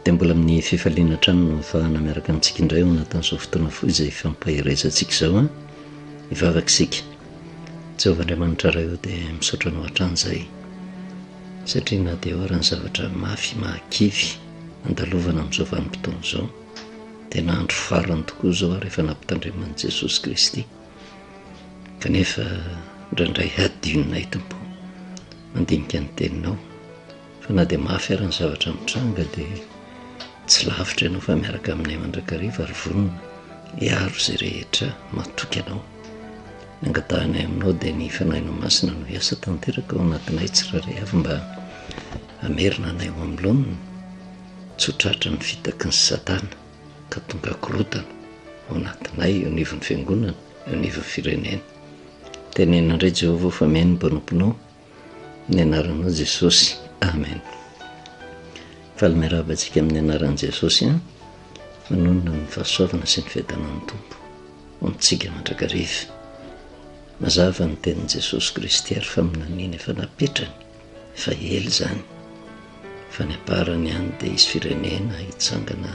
dia mbola amin'ny fifaliana trano no afahana miaraka amintsika indray ao anatin'izao fotoana foy izay fampahiresantsika izao a hivavaka isika. Jehovah-Andriamanitra iray eo dia misaotra anao hatrany izay satria na dia eo ary ny zavatra mafy mahakivy andalovana amin'izao vanim-potoana izao dia nahandro farany tokoa izao ary efa nampitandreman'i Jesosy Kristy kanefa indraindray hadionay Tompo mandinika ny teninao fa na dia mafy ary ny zavatra mitranga dia tsy lavitra ianao fa miaraka aminay mandrakariva ary vonona hiaro izay rehetra matoky anao. Ny angatahanay aminao dia ny fanahinao masina no hiasa tanteraka ao anatinay tsiraray avy mba hamerina anay ao amin'ny loniny tsy ho tratra ny fitaky ny Satana ka tonga korotana ao anatinay eo anivon'ny fiangonana eo anivon'ny firenena. Tenena indray Jehovah fa mihaino ny mpanomponao ny anaranao Jesosy. Amen. Faly miarabantsika amin'ny anaran'i Jesosy a manonona ny fahasoavana sy ny fiadanan'ny Tompo ho antsika mandrakariva. Mazava ny tenin'i Jesosy Kristy ary fa minanina efa napetrany fa ely izany fa ny aparany ihany dia isy firenena hitsangana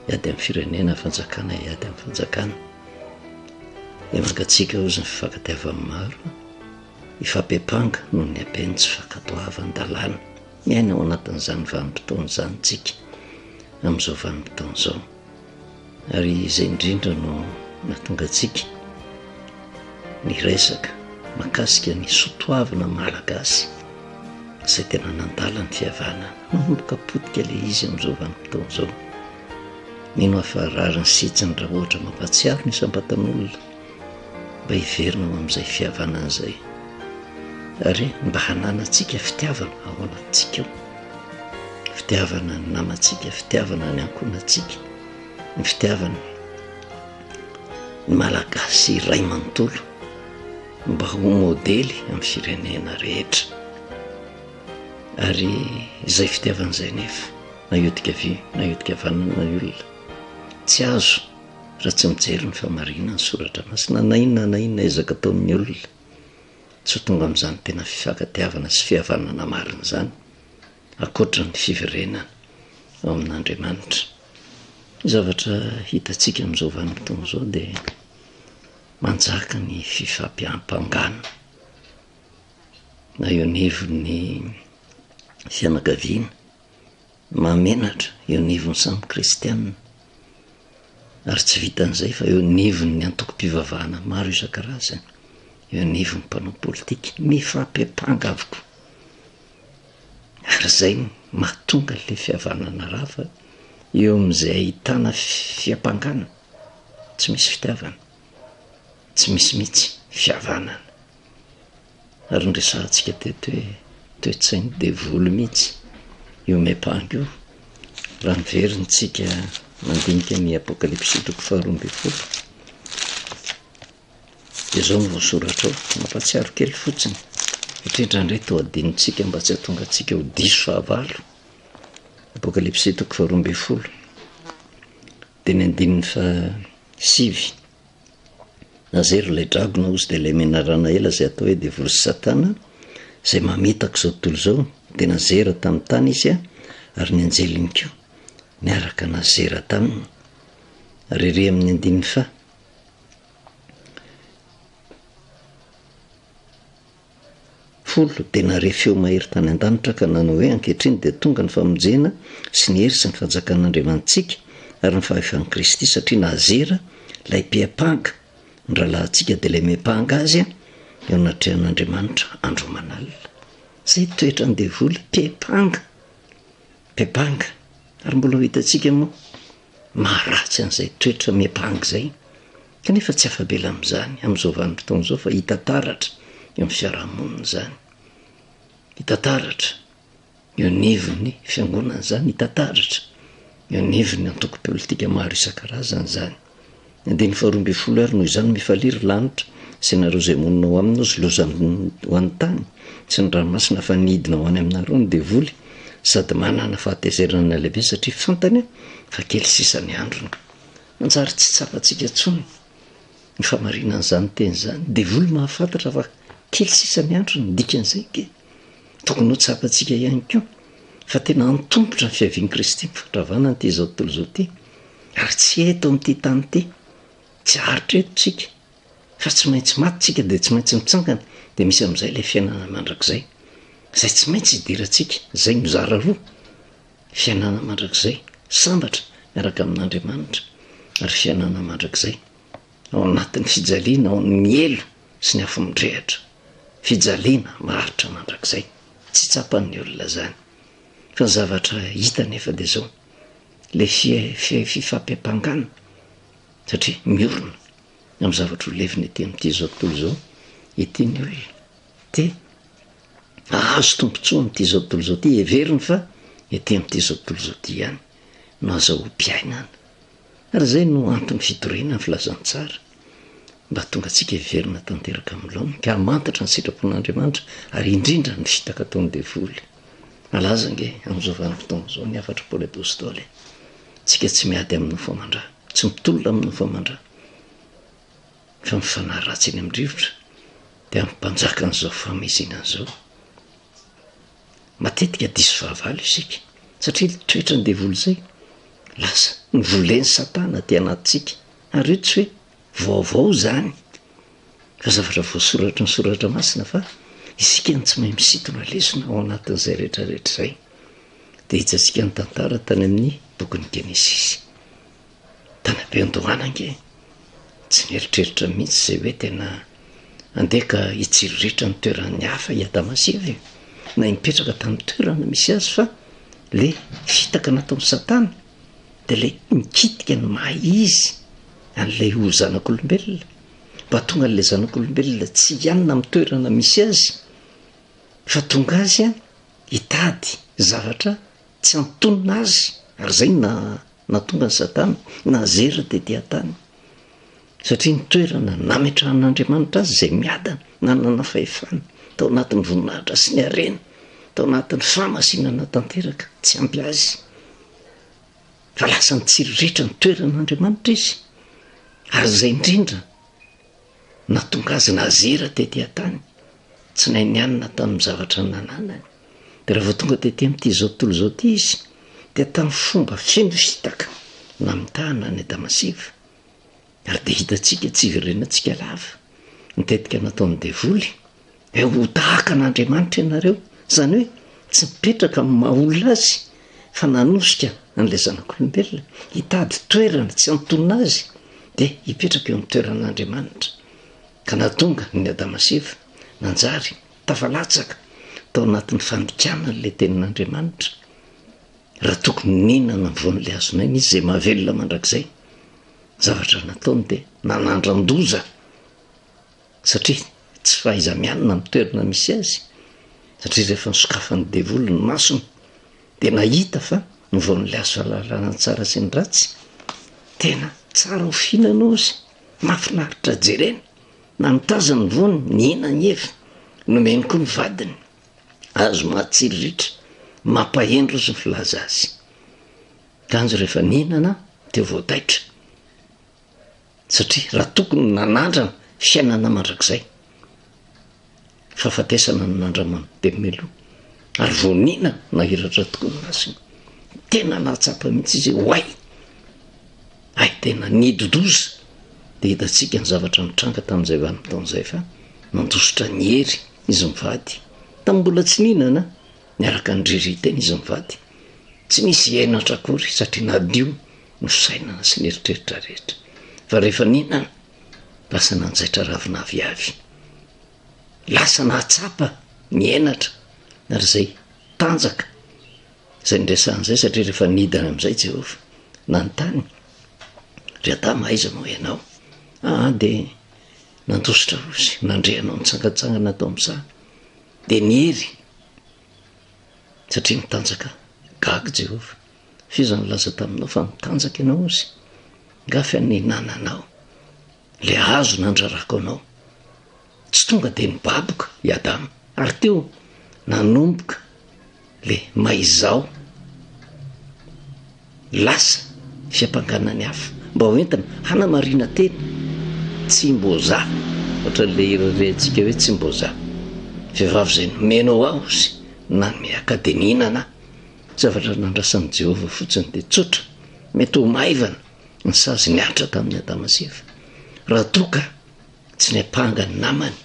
hiady amin'ny firenena fanjakana hiady amin'ny fanjakana. Dia mangatsika ozy ny fifankatiavan'ny maro hifampepanga noho ny habeny tsy fankatoavan-dalàna miaina ao anatin'izany vanim-potoana izany tsika amin'izao vanim-potoana izao. Ary izay indrindra no nahatonga antsika ny resaka mahakasika ny sotoavana malagasy izay tena nandala ny fihavanana manomboka potika ilay izy amin'izao vanim-potoana izao. Mino afarariny sitsiny raha ohatra mampatsiaro ny isam-batan'olona mba hiverina ao amin'izay fihavanana izay ary mba hananantsika fitiavana ao anatintsika eo, fitiavana ny namantsika, fitiavana ny ankonantsika, ny fitiavana ny malagasy iray manontolo mba ho modely amin'ny firenena rehetra. Ary izay fitiavana izay nefa na iodika vy na iodika vanana ny olona tsy azo raha tsy mijery ny famarina ny soratra masina na inona ezaka atao amin'ny olona tsy ho tonga amin'izany tena fifankatiavana sy fihavanana marina izany akoatra ny fiverenana ao amin'Andriamanitra. Zavatra hitantsika amin'izao vanim-potoana izao dia manjaka ny fifampiam-pangana na eo anivon'ny fianakaviana mamenatra eo anivon'ny samy kristianina ary tsy vitan'izay fa eo anivon'ny antoko-pivavahana maro isan-karazany, eo anivon'ny mpanao politika mifampiampanga avokoa ary izay mahatonga ilay fihavanana rafa eo amin'izay ahitana fiampangana tsy misy fitiavana, tsy misy mihitsy fihavanana. Ary nresahantsika teto hoe toe-tsainy devoly mihitsy io miampanga io raha niverintsika mandinika ny Apokalipsy 12:12 dia zao no voasoratra ao mampatsiaro kely fotsiny satria indraindray toa adinontsika mba tsy hahatonga antsika ho diso fahavalo. Apokalipsy 12:12 dia ny andininy fa 7 nazery ilay dragona ozy dia ilay menarana ela izay atao hoe devoly sy Satana izay mamitaka izao tontolo izao dia nazera tamin'ny tany izy a ary ny anjeliny koa niaraka nazera taminy. Ary ery amin'ny andininy fa 10 dia nare feo mahery tany an-danitra ka nanao hoe ankehitriny dia tonga ny famonjena sy ny hery sy ny fanjakan'Andriamantsika ary ny fahefan'i Kristy satria nazera ilay mpiampanga ny rahalahintsika dia ilay miampanga azy a eo anatrehan'Andriamanitra andro manalina. Izay toetra ny devoly mpiampanga ary mbola ho hitantsika moa maharatsy an'izay toetra miampanga izay kanefa tsy afabela amin'izany amin'izao vanim-potoana izao fa hita taratra eo amin'ny fiarahamonina izany, hita taratra eo anivon'ny fiangonana izany, hita taratra eo anivon'ny antoko-politika maro isan-karazany izany. Andiny 12 ary noho izany mifaliry lanitra sy nareo izay monina ao aminao sy loza ho an'ny tany sy ny ranomasina fa nidina ho any aminareo ny devoly sady manana fahatezerana lehibe satria fantany fa kely sisany androny. Manjary tsy tsapantsika intsony ny famarinan'izany teny izany. Devoly mahafantatra fa kely sisany androny dikan'izay ke tokony ho tsapantsika ihany koa fa tena antompotra ny fiavian'i Kristy mifandravana n'ity zao tontolo zao ty, ary tsy eto amin'ity tany ty, tsy aritra eto tsika, fa tsy maintsy maty tsika dia tsy maintsy mitsangana. Dia misy amin'izay ilay fiainana mandrakizay izay tsy maintsy hidirantsika, izay mizara roa, fiainana mandrakizay sambatra miaraka amin'Andriamanitra, ary fiainana mandrakizay ao anatin'ny fijaliana, ao amin'ny mielo sy ny afa-midrehatra. Fijaliana maharitra mandrakizay, tsy tsapan'ny olona zany. Fa ny zavatra hita nefa dia zao, le fifampiam-pangana, satria miorona amin'ny zavatra ho levina ety amin'ity zao tontolo zao, etiany hoe te ahazo tombontsoa amin'ity zao tontolo zao ty, heveriny fa ety amin'ity zao tontolo zao ty ihany no azahoam-piainana. Ary zay no antony fitoriana ny filazantsara, mba tonga antsika heverina tanteraka amin'ilony, ka mantatra ny sitrapon'Andriamanitra, ary indrindra ny fitaka ataony devoly. Malaza nge amin'izao vanim-potoana zao ny afatra Paoly apôstôly, tsika tsy miady amin'ny nofo aman-drà, tsy mitolona amin'ny nofo aman-drà, fa mifanahy ratsy eny amin'ny-drivotra dia mimpanjaka an'izao famezinana zao. Matetika diso fahavalo isika, satria toetra ny devoly zay lasa nivolen'ny Satana aty anatintsika, ary io tsy hoe vaovao zany, fa zavatra voasoratra ny soratra masina, fa isika ny tsy mahay misintona lesona ao anatin'izay rehetrarehetra izay. Dia hitantsika ny tantara tany amin'ny bokin'ny Genesisy, tany am-piandohanange tsy nieritreritra mihitsy izay hoe tena andeha ka hitsiriritra ny toeran'ny hafa i Adama sy Eva, na mipetraka tamin'ny toerana misy azy, fa le fitaka nataon'ny Satana dia le mikitika ny maha izy an'ilay ho zanak'olombelona, mba tonga an'ilay zanak'olombelona tsy hianina amin'ny toerana misy azy, fa tonga azy hitady zavatra tsy antonona azy. Ary zay na tonga ny Satana nazera tetỳ an-tany, satria ny toerana nametrahan'Andriamanitra azy izay miadana, nanana fahefana tao anatin'ny voninahitra sy ny harena, tao anatin'ny fahamasinana tanteraka, tsy ampy azy, fa lasa nitsiriritra ny toeran'Andriamanitra izy. Ary zay indrindra natonga azy nazera tetỳ an-tany, tsy nahay nianina tamin'ny zavatra nananany. Dia raha vao tonga tetỳ amin'ity zao tontolo zao ty izy, dia tamin'ny fomba feno fitaka namitahana ny Adama sy Eva. Ary dia hitantsika tsy iverenantsika lava nitetika nataon'ny devoly, ho tahaka an'Andriamanitra ianareo, zany hoe tsy mipetraka amin'ny maha olona azy, fa nanosika an'ilay zanak'olombelona, hitady toerana tsy antonona azy, dia hipetraka eo amin'ny toeran'Andriamanitra. Ka natonga ny Adama sy Eva nanjary tafalatsaka tao anatin'ny fandikanana ilay tenin'Andriamanitra. Raha tokony ninana ny voan'ilay hazonainy izy izay mahavelona mandrakizay, zavatra nataony dia nanandran-doza, satria tsy fahaiza mianina amin'ny toerana misy azy, satria rehefa nisokafan'ny devoly ny masony dia nahita fa ny voan'ilay hazo fahalalana tsara sy ny ratsy tena tsara ho fihinana ozy, mahafinaritra jerena, na mitazana ny voany nihina ny Eva, nomeny koa ny vadiny azo mahatsiriritra, mampahendro sy ny filaza azy. Kanjo rehefa nihinana dia voataitra, satria raha tokony nanandrana fiainana mandrakizay, fahafatesana no nandramany telomeloa, ary vao nihinana nahiratra tokoa ny masina, tena nahatsapa mihitsy izy hoay, ay tena nidodoza. Dia hitantsika ny zavatra nitranga tamin'izay vanim-potoan'izay, fa nandositra ny hery izy mivady, tamin'ny mbola tsy nihinana niaraka ny ririteny izy mivady, tsy misy hiainatra akory, satria nadio ny fisainana sy ny eritreritra rehetra. Fa rehefa nihinana lasa nanjaitra ravina aviavy, lasa nahatsapa miainatra, ary zay tanjaka zay nresan'izay, satria rehefa nidana amin'izay Jehova nanontany, ry Adama aiza moa ianao? Dia nandositra ozy, nandrehanao nitsangatsangana tao amin'izany, dia nihery, satria mitanjaka gaga Jehova. Fiza nilaza taminao fa mitanjaka ianao ozy, ngafa ny nananao, le hazo nandrarako anao, tsy tonga dia nibaboka i Adama, ary teo nanomboka le maizao, lasa fiampanganany hafa, mba hoentana hanamarina tena, tsy mboza, ohatran'le irarentsika hoe tsy mboza, vehivavy zay nomenao aho zy na miaka dia nihinana, zavatra nandrasan'i Jehova fotsiny dia tsotra mety ho maivana ny sazy niatra tamin'ny Adama sy Eva raha toka tsy niapanga ny namany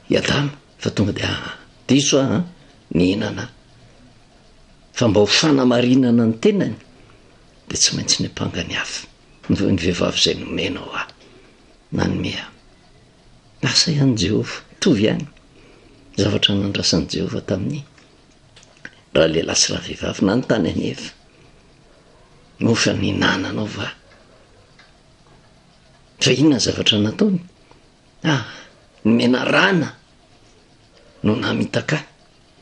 i Adama fa tonga dia diso nihinana fa mba ho fanamarinana ny tenany dia tsy maintsy niapanga ny hafa ny vehivavy izay nomena ho nanome asa ihany Jehova tovy ihany zavatra nandrasan'i Jehova tamin'ny raha lehilahy sy raha vehivavy na ny tany any Eva mofa ninananao va fa inona zavatra nataony nomena rana no namitaka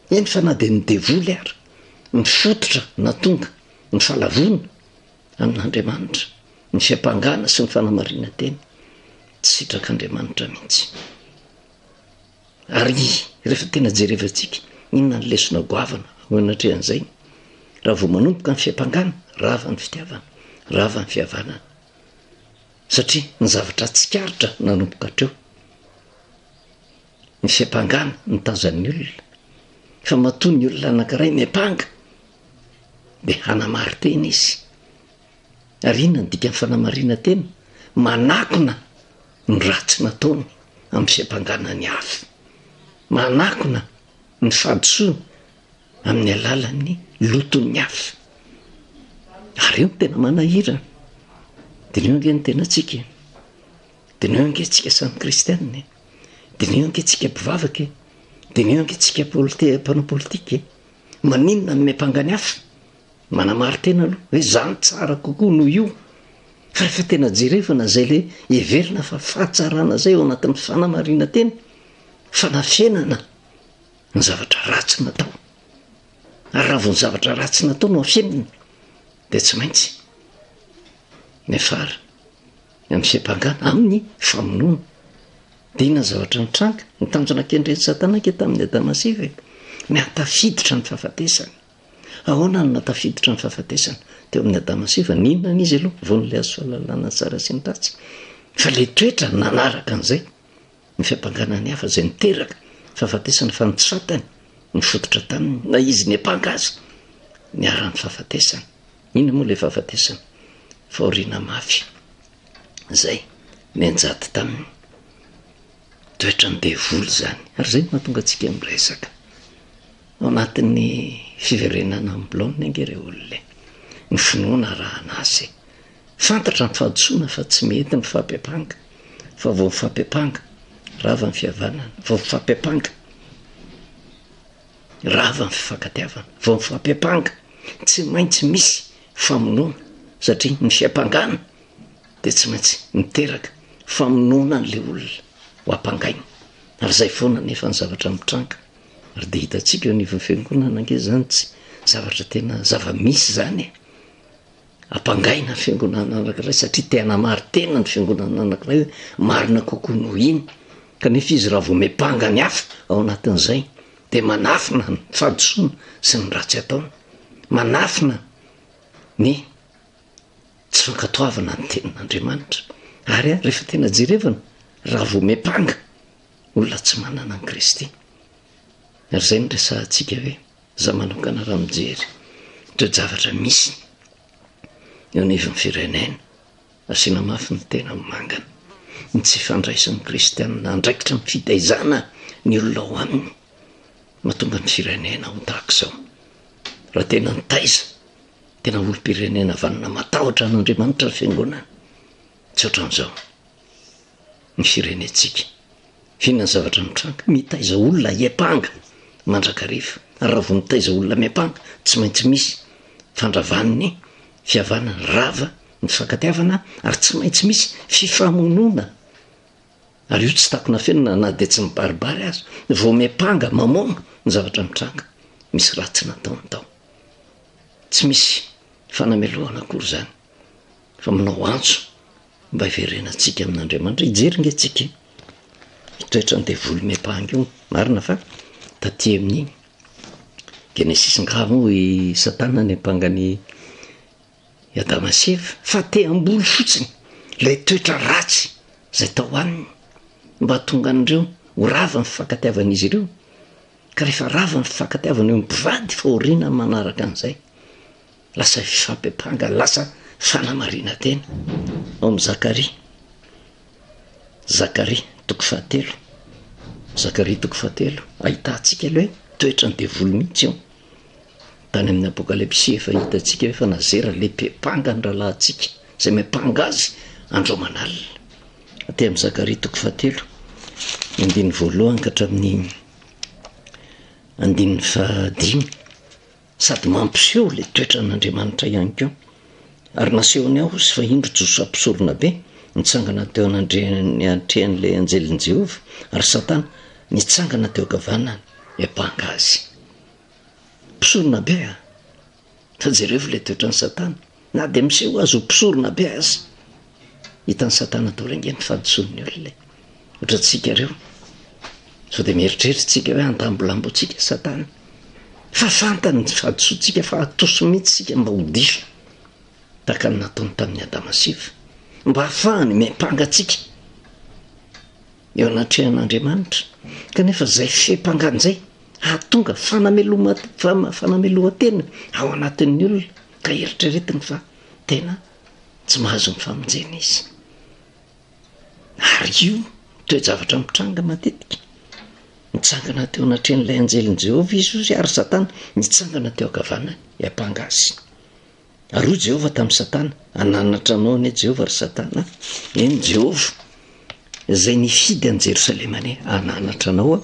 eny fa na dia ny devoly ary ny fototra na tonga ny fahalavona amin'Andriamanitra ny fiampangana sy ny fanamarina teny tsy sitrak'Andriamanitra mihitsy ary rehefa tena jerevantsika inona ny lesona goavana hoanatrehan'izay raha vao manomboka ny fiampangana rava ny fitiavana rava ny fihavanana satria ny zavatra tsikaritra nanomboka hatreo ny fiampangana ny tazan'ny olona fa matoa ny olona anankiray miampanga dia hanamary tena izy ary inona ny dika ny fanamarina tena manakona ny ratsy nataony amin'ny fiampangana ny hafa manakona ny fahadisoana amin'ny alalan'ny loton'ny hafa ary eo ny tena manahirana dia neo nge ny tena tsika dia neo nge tsika samy kristianina dia neo nge tsika mpivavaka dia neo nge tsika mpanao politika maninona ny miampangany hafa manamary tena aloha hoe zany tsara kokoa noho io fa rehefa tena jerevana zay le heverina fa fahatsarana zay ao anatin'ny fanamarina tena fanafienana ny zavatra ratsy natao ary raha vo ny zavatra ratsy natao no afienana dia tsy maintsy miafara amin'ny fiampangana amin'ny famonoana dia inona zavatra nitranga nitanjona kendreny Satana ke tamin'ny Adama sy Eva ny hatafiditra ny fahafatesana ahoana ny natafiditra ny fahafatesana teo amin'ny Adama sy Eva ninona izy aloha vao nyle azo fahalalana tsara sy ny ratsy fa le toetra nanaraka an'izay ny fiampangana ny hafa izay niteraka fahafatesana fa ny Satany ny fototra taminy na izy ny apanga azy ny aran'ny fahafatesana inona moa le fahafatesana fahoriana mafy zay nianjady taminy toetra ny devoly zany ary zay mahatonga antsika miresaka ao anatin'ny fiverenana amin'ny blaonina angere olona ny finoana raha anazy fantatra ny fahadisoana fa tsy mety ny fampiapanga fa vao mifampiapanga rava ny fihavanana vao mifampiapanga rava ny fifankatiavana vao mifampiapanga tsy maintsy misy famonoana satria ny fiampangana dia tsy maintsy miteraka famonoana n'le olona ho ampangaina ary zay foana nefa ny zavatra mitranga ary dia hitantsika eo anivon'ny fiangonana ange zany tsy zavatra tena zava-misy zany ampangaina ny fiangonana anankiray satria tena mary tena ny fiangonana anankiray hoe marina kokoa noho iny kanefa izy raha vao miapanga ny hafa ao anatin'izay dia manafina ny fahadisoana sy ny ratsy ataony manafina ny tsy fankatoavana ny tenin'Andriamanitra ary rehefa tena jerevana raha vao miapanga olona tsy manana ny Kristy ary zay nyresantsika hoe za manokana raha mijery teo zavatra misy eo anivon'ny firenena asiana mafy ny tena mangana ny tsy fandraisan'ny kristianina andraikitra ny fitaizana ny olona ao aminy mahatonga ny firenena ho tahak'izao raha tena nitaiza tena olo-pirenena vanina matahotra an'Andriamanitra ny fiangonana tsy ohatran'izao ny firenetsika fihinana zavatra mitranga mitaiza olona hiapanga mandrakariva ary raha vao mitaiza olona miapanga tsy maintsy misy fandravan'ny fihavanana rava ny fankatiavana ary tsy maintsy misy fifamonoana ary io tsy takona fenina na dia tsy mibaribary azy vao miapanga mamoana ny zavatra mitranga misy ratsy nataony tao tsy misy fanamelohana akory zany fa manao antso mba hiverenantsika amin'Andriamanitra hijery nge tsika toetra ny devoly miapanga io marina fa taty amin'ny Genesis ngamo i Satana ny apangany Adama sy Eva fa te amboly fotsiny ilay toetra ratsy zay tao aminy mba tonga an'ireo ho rava ny fifankatiavan'izy ireo ka rehefa rava ny fifankatiavana eo mivady fahoriana manaraka an'izay lasa fifampepanga lasa fanamariana tena ao amin'ny Zakaria toko fahatelo ahitantsika aloha hoe toetra ny devolo mihitsy eo tany amin'ny apokalipsy efa hitantsika hoe fa nazera le mpepanga ny rahalahintsika izay mepanga azy andro manalina aty amin'ny Zakaria toko fahatelo andiny voalohany ka hatramin'ny andiny fahadimy sady mampiseho le toetra n'Andriamanitra ihany koa ary nasehony aho sy fahindro Josoa mpisorona be nitsangana teo anatrehan'ilay anjelin'i Jehova ary Satana nitsangana teo ankavanana epanga azy. Mpisorona be fa jereo le toetran'ny Satana na dia miseho azy ho mpisorona be azy hitan'ny Satana tao laingeny fahadisoan'ny olona ohatra tsika reo sao dia mieritreritsika hoe andambolambotsika Satana fa fantany fahadisoantsika fa atoso mihitsy sika mba ho diso tahaka ny nataony tamin'ny Adama sy Eva mba hahafahany mempanga atsika eo anatrehan'Andriamanitra kanefa zay fepangana hahatonga fanamelohan-tena ao anatin'ny olona ka eritreretiny fa tena tsy mahazo mifamonjena izy ary io toe-javatra mitranga matetika nitsangana teo anatrehan'ilay anjelin'i Jehova izy ary Satana nitsangana teo ankavanana hiampanga azy ary hoy Jehova tamin'ny Satana ananatra anao anie Jehova ary Satana eny Jehova izay nifidy an'i Jerosalema anie ananatra anao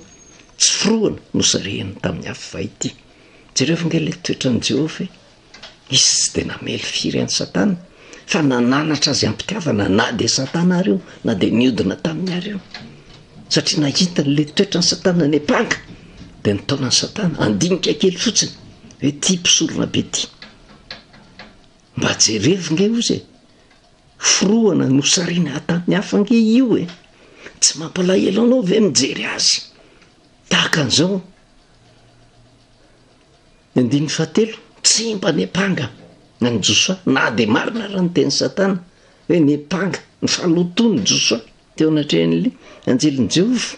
tsy firohana nosarehany tamin'ny afo vahity jereo fa le toetran'i Jehova izy tsy dia namely firy an'i Satana fa nananatra azy ampitiavana na dia Satana ary io na dia niodina tamin'ny ary io satria nahitany le toetran'ny Satana nepanga dia nitaonan'ny Satana andinika kely fotsiny hoe ty mpisorona be ty mba jerevy nge ozy firohana nosariana tamin'ny hafa nge io tsy mampalahelo anao ve mijery azy tahaka an'izao andiny fahatelo tsy mba nepanga nany Josoa na dia marina raha ny teny Satana hoe nepanga ny fahalotony Josoa teo anatrehan'le anjelin'i Jehova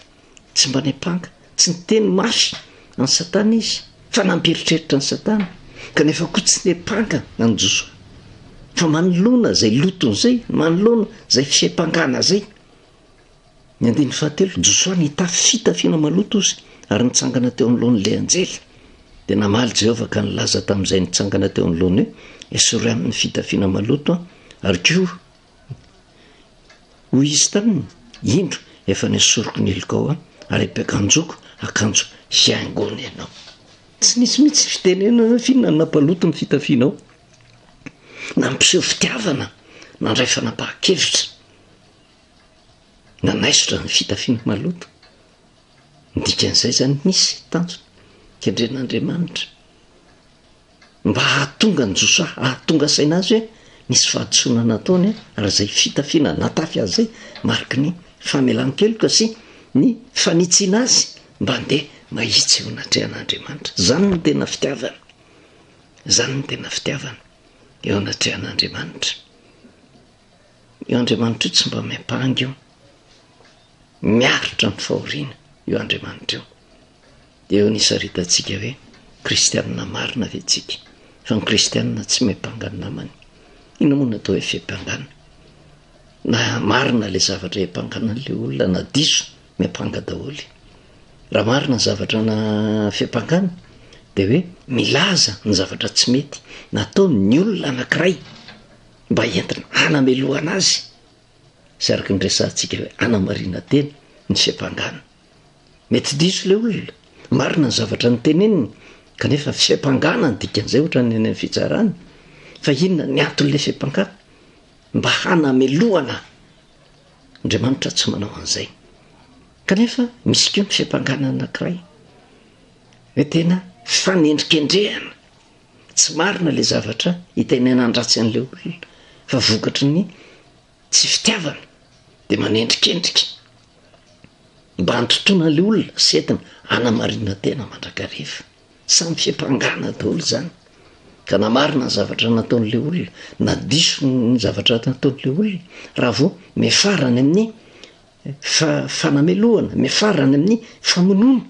tsy mba nepanga tsy niteny mafy any Satana izy fa namperitreritra ny Satana kanefa koa tsy nepanga nany Josoa fa manoloana zay lotony zay manoloana zay fisepangana zay ny andiny fahatelo Josoa nitafy fitafiana maloto izy ary nitsangana teo anoloan'ilay anjely dia namaly Jehova ka nilaza tamin'izay nitsangana teo anoloana hoe esory amin'ny fitafiana maloto ary koa hoy izy taminy indro efa nesoroko ny elokao ary ampiakanjoko akanjo fiaingony ianao tsy nisy mihitsy fitenena finona nampaloto ny fitafianao nampiseho fitiavana nandray fanapahan-kevitra nanaisotra ny fitafiana maloto ndikan'izay zany nisy tanjona kendren'Andriamanitra mba hahatonga ny Josoa hahatonga saina azy hoe nisy fahadisoana nataony ary zay fitafiana natafy azy zay mariky ny famelan-keloka sy ny fanitsiana azy mba ndeha mahitsy eo anatrehan'Andriamanitra zany ny tena fitiavana eo anatrehan'Andriamanitra io Andriamanitra io tsy mba mempanga io miaritra amin'ny fahoriana io Andriamanitra io dia eo nisaritantsika hoe kristianina marina ve tsika fa ny kristianina tsy mempanga ny namany ino moa natao hoe fiampangana na marina le zavatra hiampangana n'le olona na diso mempanga daholy raha marina ny zavatra na fiampangana dia hoe milaza ny zavatra tsy mety natao ny olona anankiray mba entina hanamelohana azy sy araky ny resantsika hoe anamariana tena ny fiampangana mety diso le olona marina ny zavatra ny teneniny kanefa fiampangana ny dikan'izay ohatra ny any fitsarana fa inona ny anton'le fiampangana mba hanamelohana Andriamanitra tsy manao an'izay kanefa misy koa ny fiampangana anankiray hoe tena fanendrikendrehana tsy marina le zavatra hitenenandratsy an'le olona fa vokatry ny tsy fitiavana dia manendrikendrika mba hantotoana le olona sy entina hanamariana tena mandrakariva samy fiampangana daholo zany ka namarina ny zavatra nataon'le olona na diso ny zavatra nataon'le olona raha vao mifarany amin'ny fanamelohana mifarany amin'ny famonoana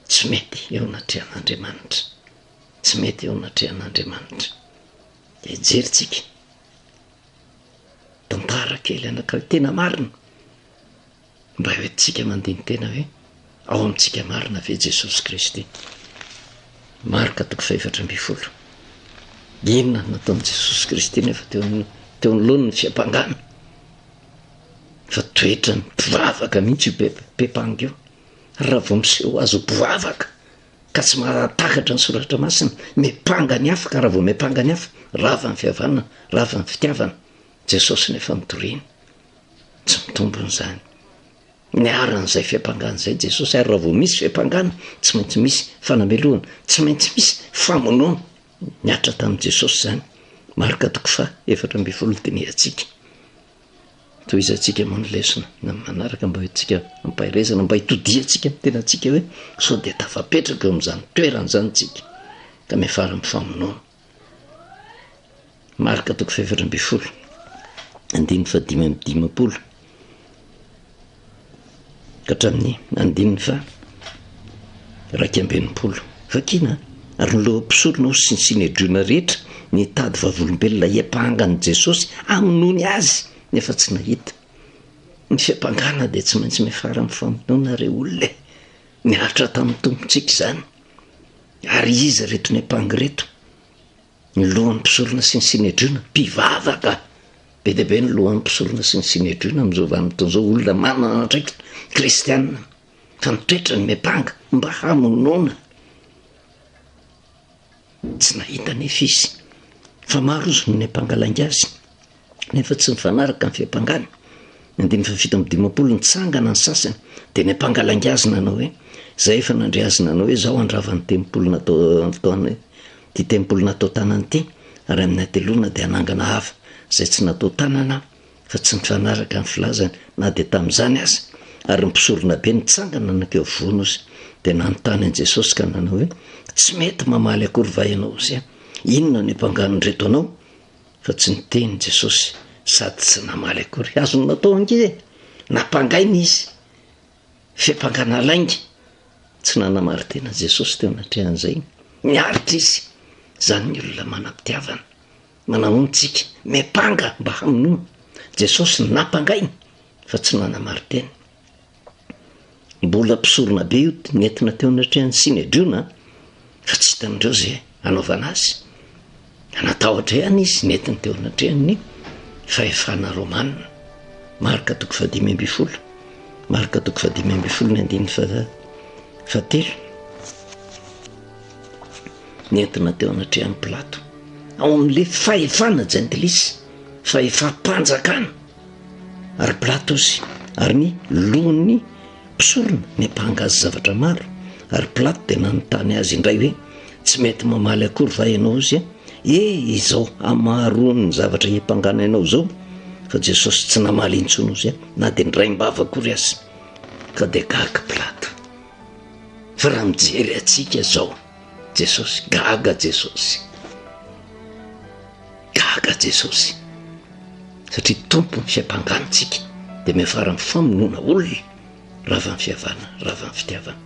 tsy mety eo anatrehan'Andriamanitra, tsy mety eo anatrehan'Andriamanitra. De jerintsika tantara kely anankiray tena marina mba hoentsika mandiny tena hoe ao amintsika marina ve Jesosy Kristy. Marka 4:12. Inona nataon'i Jesosy Kristy nefa teo anoloany ny fiampangana, fa toetra ny mpivavaka mihitsy io pepanga io. Raha vao miseho azo mpivavaka ka tsy mahatakatra ny soratra masina, mipanga ny hafa. Ka raha vao mipanga ny hafa, rava ny fihavanana, rava ny fitiavana. Jesosy nefa mitoriana, tsy mitombony zany. Niaran'izay fiampangana zay Jesosy, ary raha vao misy fiampangana tsy maintsy misy fanamelohana, tsy maintsy misy famonoana. Niatra tamin'i Jesosy zany. Marka 4:12 diniatsika. Toy izatsika manolesona na manaraka mba hoentsika ampairezana, mba hitodiantsika amin'ny tenantsika hoe sao de tafapetraka eo amin'izany toerana zany tsika ka miafara amin'ny famonoana. Marka 4:12 15 ka hatramin'ny 19:20. Vakina ary ny loham-pisorona sy ny sinedriona rehetra nitady vavolombelona hiampangan' Jesosy hamonoany azy, nefa tsy nahita. Ny fiampangana dia tsy maintsy miafara amin'ny famonoana reo olona niaritra tamin'ny tompontsika izany. Ary izy reto ny ampangy reto, ny lohan'ny mpisorona sy ny sinedriona, mpivavaka be dia be ny lohan'ny mpisorona sy ny sinedriona amin'izao vanim-potoan'izao. Olona manana ndraiky kristianina fa nitoetra ny miampanga mba hamonoana. Tsy nahita nefa izy, fa maro izy no niampangalangy azy nefa tsy nifanaraka ny fiampangana. 17 nitsangana ny sasany dia niampangalangy azy nanao hoe zay efa nandre azy nanao hoe zao andravan'ny tempolo natao ty tempolo natao tanana ity, ary amin'ny atelona dia anangana hafa zay tsy natao tanana fa tsy nifanaraka ny filazany na dia tamin'izany aza. Ary mpisorona be nitsangana nakeo vono izy dia nanontany an' Jesosy ka nanao hoe tsy mety mamaly akory va ianao izy, inona ny ampanganony reto anao? Fa tsy niteny Jesosy sady tsy namaly akory. Azony natao ange nampangainy izy, fiampangana laingy. Tsy nanamary tena Jesosy teo anatrehan'izay. Niaritra izy, zany ny olona manam-pitiavana manaontsika mipanga mba hamonoana. Jesosy nampangainy fa tsy nanamary tena. Mbola mpisorona be io nentina teo anatrehan'ny sinedriona, fa tsy hitan'ireo zay anaovana azy. Anatahotra ihany izy nentiny teo anatrehan'ny fahefana romanina. Marka 5:12. Marka 5:12 nentina teo anatrehan'ny Pilato ao amin'le fahefana jentilisa, fahefam-panjakana. Ary Pilato izy, ary ny lohan'ny mpisorona niampanga azy zavatra maro. Ary Pilato dia nanontany azy indray hoe tsy mety mamaly akory va ianao izy? Izao amaroany ny zavatra hiampangana ianao zao. Fa Jesosy tsy namaly intsony izy na dia ndraimbava akory azy. Ka dia gaga Pilato. Fa raha mijery atsika zao Jesosy, gaga Jesosy, gaga Jesosy, satria tompo ny fiampanganitsika dia miafara amin'ny famonoana olona, rava ny fihavana, rava ny fitiavana.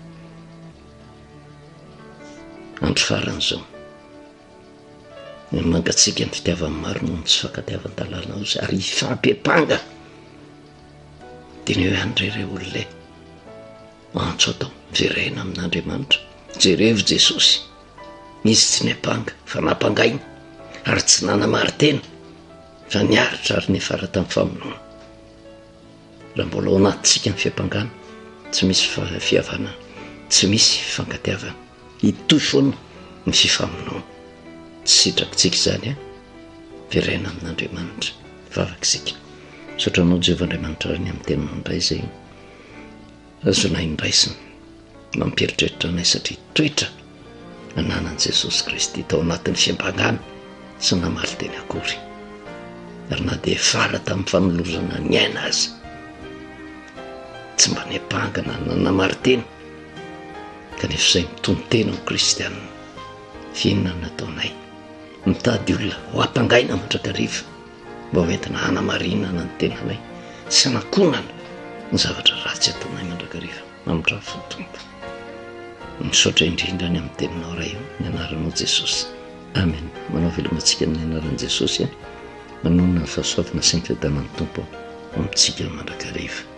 Andro faran'izao mangatsika ny fitiavany maro noho ny tsy fankatiavan-dalàna ozy, ary ifampiampanga dia ny hoe andrere olona antso atao jerena amin'Andriamanitra. Jerevo Jesosy, izy tsy niampanga fa nampangainy, ary tsy nanamary tena fa niaritra ary niafara tamin'ny famonoana. Raha mbola ao anatintsika ny fiampangana, tsy misy fihavana, tsy misy fankatiavana, hitoy foana ny fifamonoana. Tsy sitrakitsika izany verena amin'Andriamanitra, vavakisika. Sotranao Jehovah'Andriamanitra ny amin'ny tenany indray izay azonay indraisina mampieritreritra anay, satria toetra ananan' Jesosy Kristy tao anatin'ny fiampangana sy namaly teny akory. Ary na dia fara tamin'ny fanolozana ny aina azy, tsy mba niampangana nanamary tena, kanefa izay mitony tena ho kristianina. Fiinona nataonay? Mitady olona ho ampangaina mandrakariva mba hoentina hanamarinana ny tenanay sy hanakonana ny zavatra ratsy ataonay mandrakariva. Mamindraha fo Tompo. misaotra indrindra ny amin'ny teminao ray io ny anaranao Jesosy, amen. Manao velomantsika amin'ny anaran'i Jesosy a, manonona ny fahasoavana sy ny fiadanan'ny tompo amintsika mandrakariva.